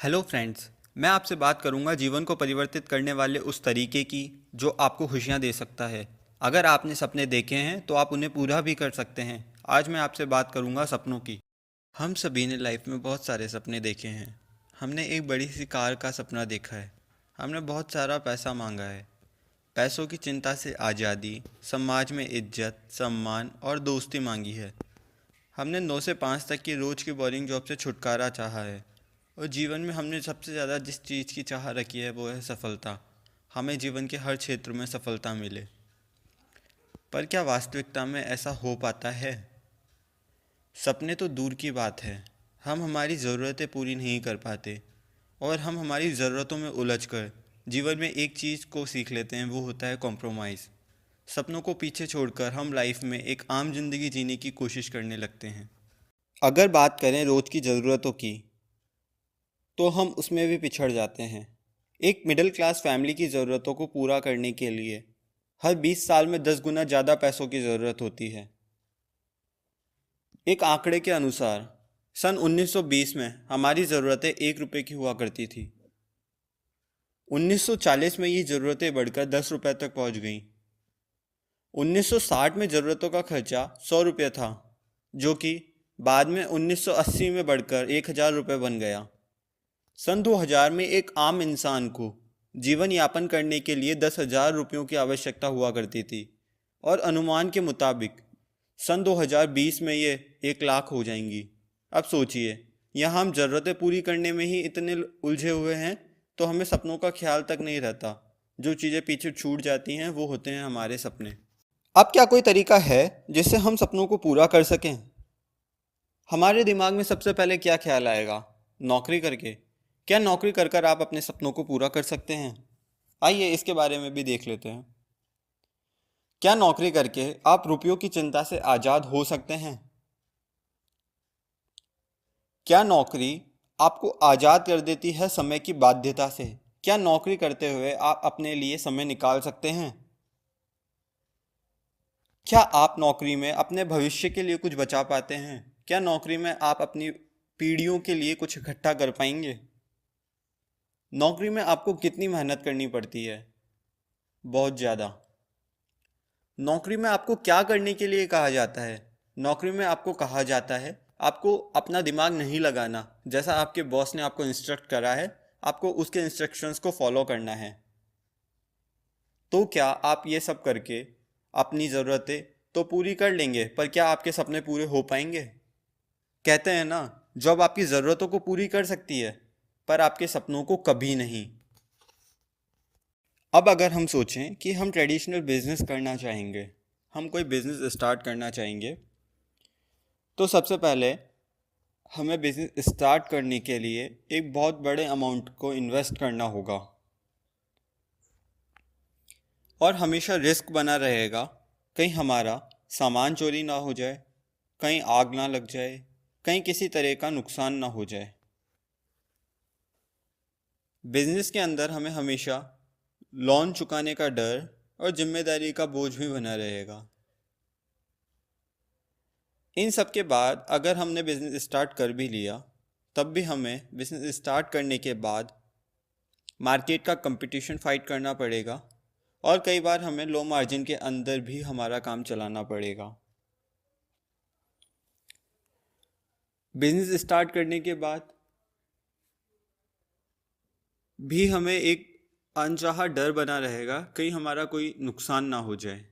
Hello friends. मैं आपसे बात करूंगा जीवन को परिवर्तित करने वाले उस तरीके की जो आपको खुशियां दे सकता है। अगर आपने सपने देखे हैं तो आप उन्हें पूरा भी कर सकते हैं। आज मैं आपसे बात करूंगा सपनों की। हम सभी ने लाइफ में बहुत सारे सपने देखे हैं। हमने एक बड़ी सी कार का सपना देखा है। हमने बहुत सारा पैसा मांगा है। पैसों की चिंता से आज़ादी, समाज में इज्जत, सम्मान और दोस्ती मांगी है। हमने 9 से 5 तक की रोज़ की बोरिंग जॉब से छुटकारा चाहा है। और जीवन में हमने सबसे ज़्यादा जिस चीज़ की चाह रखी है वो है सफलता। हमें जीवन के हर क्षेत्र में सफलता मिले। पर क्या वास्तविकता में ऐसा हो पाता है? सपने तो दूर की बात है, हम हमारी ज़रूरतें पूरी नहीं कर पाते। और हम हमारी ज़रूरतों में उलझकर जीवन में एक चीज़ को सीख लेते हैं, वो होता है कॉम्प्रोमाइज़। सपनों को पीछे छोड़कर हम लाइफ में एक आम जिंदगी जीने की कोशिश करने लगते हैं। अगर बात करें रोज़ की ज़रूरतों की, तो हम उसमें भी पिछड़ जाते हैं। एक मिडिल क्लास फैमिली की ज़रूरतों को पूरा करने के लिए हर 20 साल में 10 गुना ज़्यादा पैसों की ज़रूरत होती है। एक आंकड़े के अनुसार सन 1920 में हमारी ज़रूरतें 1 रुपये की हुआ करती थी। 1940 में ये ज़रूरतें बढ़कर 10 रुपये तक पहुंच गईं। 1960 में ज़रूरतों का खर्चा 100 रुपये था, जो कि बाद में 1980 में बढ़कर 1000 रुपये बन गया। सन 2000 में एक आम इंसान को जीवन यापन करने के लिए 10,000 रुपयों की आवश्यकता हुआ करती थी, और अनुमान के मुताबिक सन 2020 में ये 1 लाख हो जाएंगी। अब सोचिए, यहाँ हम ज़रूरतें पूरी करने में ही इतने उलझे हुए हैं तो हमें सपनों का ख्याल तक नहीं रहता। जो चीज़ें पीछे छूट जाती हैं वो होते हैं हमारे सपने। अब क्या कोई तरीका है जिससे हम सपनों को पूरा कर सकें? हमारे दिमाग में सबसे पहले क्या ख्याल आएगा? नौकरी करके। क्या नौकरी कर कर आप अपने सपनों को पूरा कर सकते हैं? आइए इसके बारे में भी देख लेते हैं। क्या नौकरी करके आप रुपयों की चिंता से आज़ाद हो सकते हैं? क्या नौकरी आपको आज़ाद कर देती है समय की बाध्यता से? क्या नौकरी करते हुए आप अपने लिए समय निकाल सकते हैं? क्या आप नौकरी में अपने भविष्य के लिए कुछ बचा पाते हैं? क्या नौकरी में आप अपनी पीढ़ियों के लिए कुछ इकट्ठा कर पाएंगे? नौकरी में आपको कितनी मेहनत करनी पड़ती है? बहुत ज़्यादा। नौकरी में आपको क्या करने के लिए कहा जाता है? नौकरी में आपको कहा जाता है आपको अपना दिमाग नहीं लगाना। जैसा आपके बॉस ने आपको इंस्ट्रक्ट करा है, आपको उसके इंस्ट्रक्शंस को फॉलो करना है। तो क्या आप ये सब करके अपनी ज़रूरतें तो पूरी कर लेंगे, पर क्या आपके सपने पूरे हो पाएंगे? कहते हैं ना, जॉब आपकी ज़रूरतों को पूरी कर सकती है पर आपके सपनों को कभी नहीं। अब अगर हम सोचें कि हम ट्रेडिशनल बिजनेस करना चाहेंगे, हम कोई बिज़नेस स्टार्ट करना चाहेंगे, तो सबसे पहले हमें बिज़नेस स्टार्ट करने के लिए एक बहुत बड़े अमाउंट को इन्वेस्ट करना होगा। और हमेशा रिस्क बना रहेगा, कहीं हमारा सामान चोरी ना हो जाए, कहीं आग ना लग जाए, कहीं किसी तरह का नुकसान ना हो जाए। बिज़नेस के अंदर हमें हमेशा लोन चुकाने का डर और जिम्मेदारी का बोझ भी बना रहेगा। इन सब के बाद अगर हमने बिज़नेस स्टार्ट कर भी लिया, तब भी हमें बिज़नेस स्टार्ट करने के बाद मार्केट का कंपटीशन फाइट करना पड़ेगा, और कई बार हमें लो मार्जिन के अंदर भी हमारा काम चलाना पड़ेगा। बिज़नेस स्टार्ट करने के बाद भी हमें एक अनचाहा डर बना रहेगा, कहीं हमारा कोई नुकसान ना हो जाए।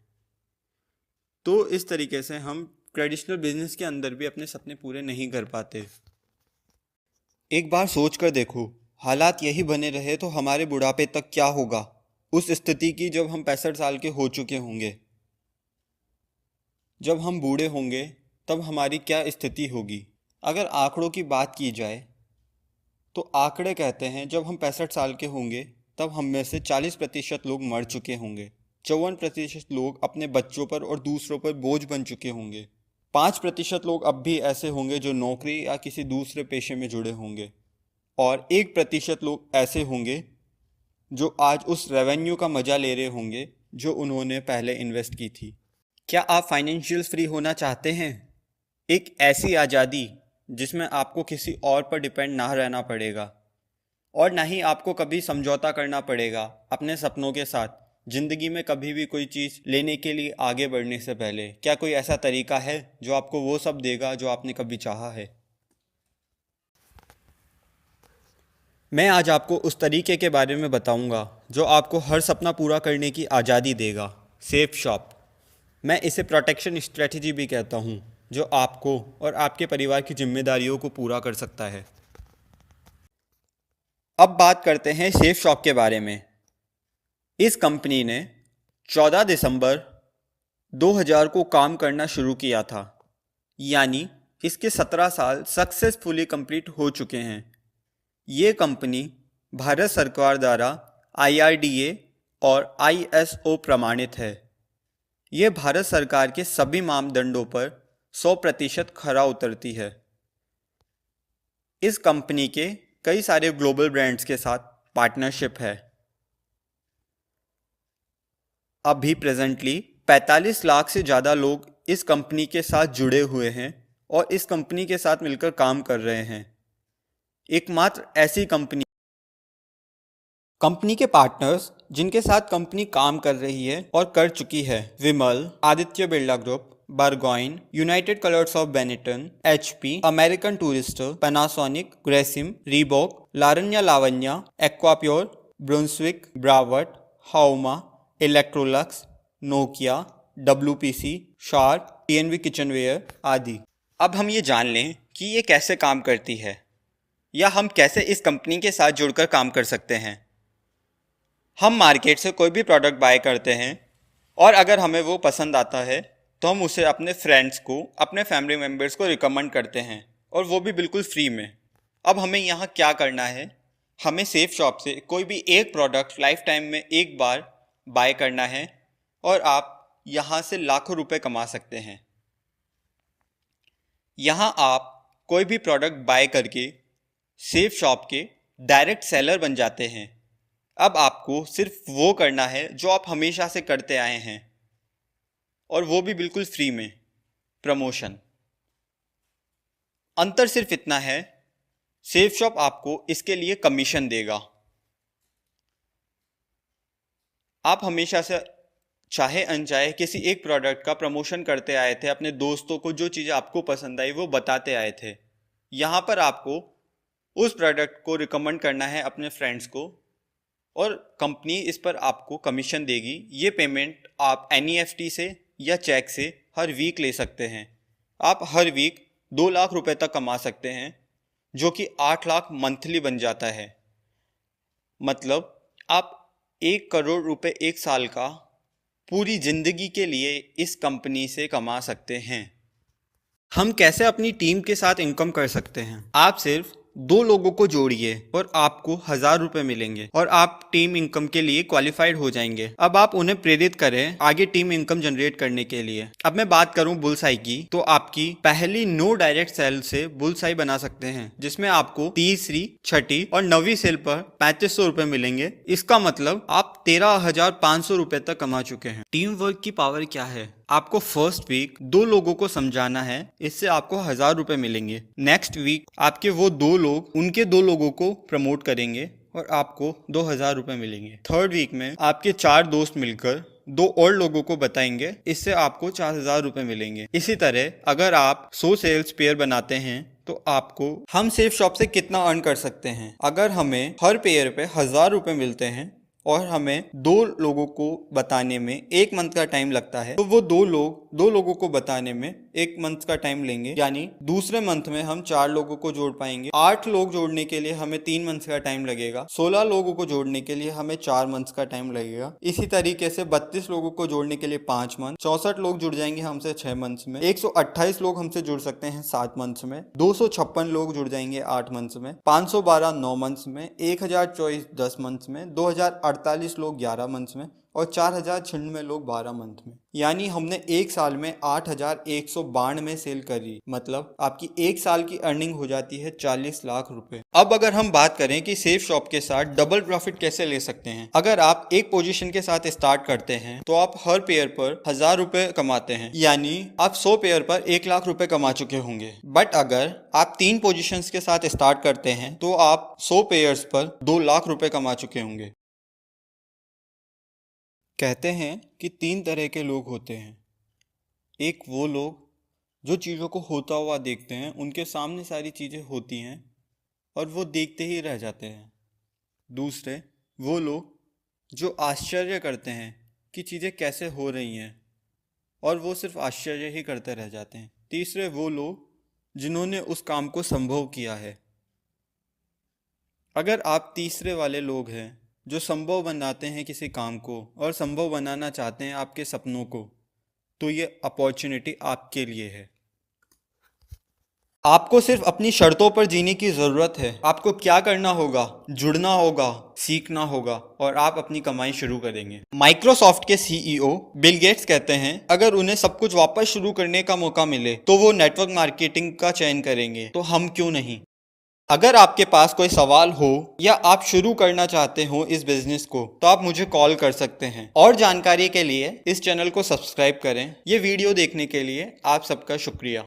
तो इस तरीके से हम ट्रेडिशनल बिजनेस के अंदर भी अपने सपने पूरे नहीं कर पाते। एक बार सोच कर देखो, हालात यही बने रहे तो हमारे बुढ़ापे तक क्या होगा, उस स्थिति की जब हम 65 साल के हो चुके होंगे। जब हम बूढ़े होंगे तब हमारी क्या स्थिति होगी? अगर आंकड़ों की बात की जाए तो आंकड़े कहते हैं जब हम 65 साल के होंगे तब हम में से 40% लोग मर चुके होंगे, 54% लोग अपने बच्चों पर और दूसरों पर बोझ बन चुके होंगे, 5% लोग अब भी ऐसे होंगे जो नौकरी या किसी दूसरे पेशे में जुड़े होंगे, और 1% लोग ऐसे होंगे जो आज उस रेवेन्यू का मजा ले रहे होंगे जो उन्होंने पहले इन्वेस्ट की थी। क्या आप फाइनेंशियल फ्री होना चाहते हैं? एक ऐसी आज़ादी जिसमें आपको किसी और पर डिपेंड ना रहना पड़ेगा, और ना ही आपको कभी समझौता करना पड़ेगा अपने सपनों के साथ। जिंदगी में कभी भी कोई चीज़ लेने के लिए आगे बढ़ने से पहले क्या कोई ऐसा तरीका है जो आपको वो सब देगा जो आपने कभी चाहा है? मैं आज आपको उस तरीके के बारे में बताऊंगा जो आपको हर सपना पूरा करने की आज़ादी देगा। Safe shop. मैं इसे प्रोटेक्शन स्ट्रेटजी भी कहता हूँ, जो आपको और आपके परिवार की जिम्मेदारियों को पूरा कर सकता है। अब बात करते हैं सेफ शॉप के बारे में। इस कंपनी ने 14 दिसंबर 2000 को काम करना शुरू किया था, यानी इसके 17 साल सक्सेसफुली कंप्लीट हो चुके हैं। ये कंपनी भारत सरकार द्वारा IRDA और ISO प्रमाणित है। ये भारत सरकार के सभी मापदंडों पर 100% खरा उतरती है। इस कंपनी के कई सारे ग्लोबल ब्रांड्स के साथ पार्टनरशिप है। अभी प्रेजेंटली 45 लाख से ज़्यादा लोग इस कंपनी के साथ जुड़े हुए हैं और इस कंपनी के साथ मिलकर काम कर रहे हैं। एकमात्र ऐसी कंपनी के पार्टनर्स जिनके साथ कंपनी काम कर रही है और कर चुकी है: Vimal, Aditya Birla group, Burgoyne, United Colors of Benetton, HP, American Tourister, Panasonic, Grasim, Reebok, लारन्या लावण्या, एक्वाप्योर, ब्रुंसविक, ब्रावर्ट, हाउमा, Electrolux, Nokia, WPC, Sharp, TNV kitchenware आदि। अब हम ये जान लें कि ये कैसे काम करती है या हम कैसे इस कंपनी के साथ जुड़कर काम कर सकते हैं। हम मार्केट से कोई भी प्रोडक्ट बाय करते हैं और अगर हमें वो पसंद आता है तो हम उसे अपने फ्रेंड्स को, अपने फैमिली मेम्बर्स को रिकमेंड करते हैं, और वो भी बिल्कुल फ्री में। अब हमें यहाँ क्या करना है, हमें सेफ शॉप से कोई भी एक प्रोडक्ट लाइफ टाइम में एक बार बाय करना है और आप यहाँ से लाखों रुपए कमा सकते हैं। यहाँ आप कोई भी प्रोडक्ट बाय करके सेफ शॉप के डायरेक्ट सेलर बन जाते हैं। अब आपको सिर्फ वो करना है जो आप हमेशा से करते आए हैं, और वो भी बिल्कुल फ्री में, प्रमोशन। अंतर सिर्फ इतना है, सेफ शॉप आपको इसके लिए कमीशन देगा। आप हमेशा से चाहे अनचाहे किसी एक प्रोडक्ट का प्रमोशन करते आए थे, अपने दोस्तों को जो चीज़ें आपको पसंद आई वो बताते आए थे। यहाँ पर आपको उस प्रोडक्ट को रिकमेंड करना है अपने फ्रेंड्स को, और कंपनी इस पर आपको कमीशन देगी। ये पेमेंट आप NEFT से या चेक से हर वीक ले सकते हैं। आप हर वीक 2 लाख रुपए तक कमा सकते हैं, जो कि 8 लाख मंथली बन जाता है। मतलब आप 1 करोड़ रुपए एक साल का पूरी जिंदगी के लिए इस कंपनी से कमा सकते हैं। हम कैसे अपनी टीम के साथ इनकम कर सकते हैं? आप सिर्फ 2 लोगों को जोड़िए और आपको 1000 रुपए मिलेंगे और आप टीम इनकम के लिए क्वालिफाइड हो जाएंगे। अब आप उन्हें प्रेरित करें आगे टीम इनकम जनरेट करने के लिए। अब मैं बात करूं बुलसाई की, तो आपकी पहली 9 डायरेक्ट सेल से बुलसाई बना सकते हैं, जिसमें आपको तीसरी, छठी और 9वीं सेल पर 3500 रुपए मिलेंगे। इसका मतलब आप 13,500 रुपए तक कमा चुके हैं। टीम वर्क की पावर क्या है? आपको फर्स्ट वीक 2 लोगों को समझाना है, इससे आपको 1000 रुपए मिलेंगे। नेक्स्ट वीक आपके वो 2 लोग उनके 2 लोगों को प्रमोट करेंगे और आपको 2000 रुपए मिलेंगे। थर्ड वीक में आपके 4 दोस्त मिलकर 2 और लोगों को बताएंगे, इससे आपको 4000 रुपए मिलेंगे। इसी तरह अगर आप 100 सेल्स पेयर बनाते हैं तो आपको हम सेफ शॉप से कितना अर्न कर सकते हैं? अगर हमें हर पेयर पे 1000 रुपए मिलते हैं और हमें 2 लोगों को बताने में 1 मंथ का टाइम लगता है, तो वो 2 लोगों को बताने में 1 मंथ का टाइम लेंगे, यानी दूसरे मंथ में हम 4 लोगों को जोड़ पाएंगे। 8 लोग जोड़ने के लिए हमें 3 मंथ का टाइम लगेगा। 16 लोगों को जोड़ने के लिए हमें 4 मंथ का टाइम लगेगा। इसी तरीके से 32 लोगों को जोड़ने के लिए 5 मंथ, 64 लोग जुड़ जाएंगे हमसे 6 मंथ्स में, 128 लोग हमसे जुड़ सकते हैं 7 मंथ्स में, 256 लोग जुड़ जाएंगे 8 मंथ्स में, 512 9 मंथ्स में, 1024 10 मंथ्स में, 2048 लोग 11 मंथ्स में और 4096 लोग 12 मंथ में। यानी हमने एक साल में 8192 सेल करी, मतलब आपकी एक साल की अर्निंग हो जाती है 40 लाख रुपए। अब अगर हम बात करें कि सेफ शॉप के साथ डबल प्रॉफिट कैसे ले सकते हैं, अगर आप एक पोजीशन के साथ स्टार्ट करते हैं तो आप हर पेयर पर 1000 रुपए कमाते हैं, यानी आप 100 पेयर पर 1 लाख रुपए कमा चुके होंगे। बट अगर आप 3 पोजीशंस के साथ स्टार्ट करते हैं तो आप 100 पेयर्स पर 2 लाख रुपए कमा चुके होंगे। कहते हैं कि 3 तरह के लोग होते हैं। एक वो लोग जो चीज़ों को होता हुआ देखते हैं, उनके सामने सारी चीज़ें होती हैं और वो देखते ही रह जाते हैं। दूसरे वो लोग जो आश्चर्य करते हैं कि चीज़ें कैसे हो रही हैं और वो सिर्फ आश्चर्य ही करते रह जाते हैं। तीसरे वो लोग जिन्होंने उस काम को संभव किया है। अगर आप तीसरे वाले लोग हैं जो संभव बनाते हैं किसी काम को और संभव बनाना चाहते हैं आपके सपनों को, तो ये अपॉर्चुनिटी आपके लिए है। आपको सिर्फ अपनी शर्तों पर जीने की ज़रूरत है। आपको क्या करना होगा? जुड़ना होगा, सीखना होगा और आप अपनी कमाई शुरू करेंगे। माइक्रोसॉफ्ट के सीईओ बिल गेट्स कहते हैं अगर उन्हें सब कुछ वापस शुरू करने का मौका मिले तो वो नेटवर्क मार्केटिंग का चयन करेंगे, तो हम क्यों नहीं। अगर आपके पास कोई सवाल हो या आप शुरू करना चाहते हो इस बिजनेस को, तो आप मुझे कॉल कर सकते हैं। और जानकारी के लिए इस चैनल को सब्सक्राइब करें। ये वीडियो देखने के लिए आप सबका शुक्रिया।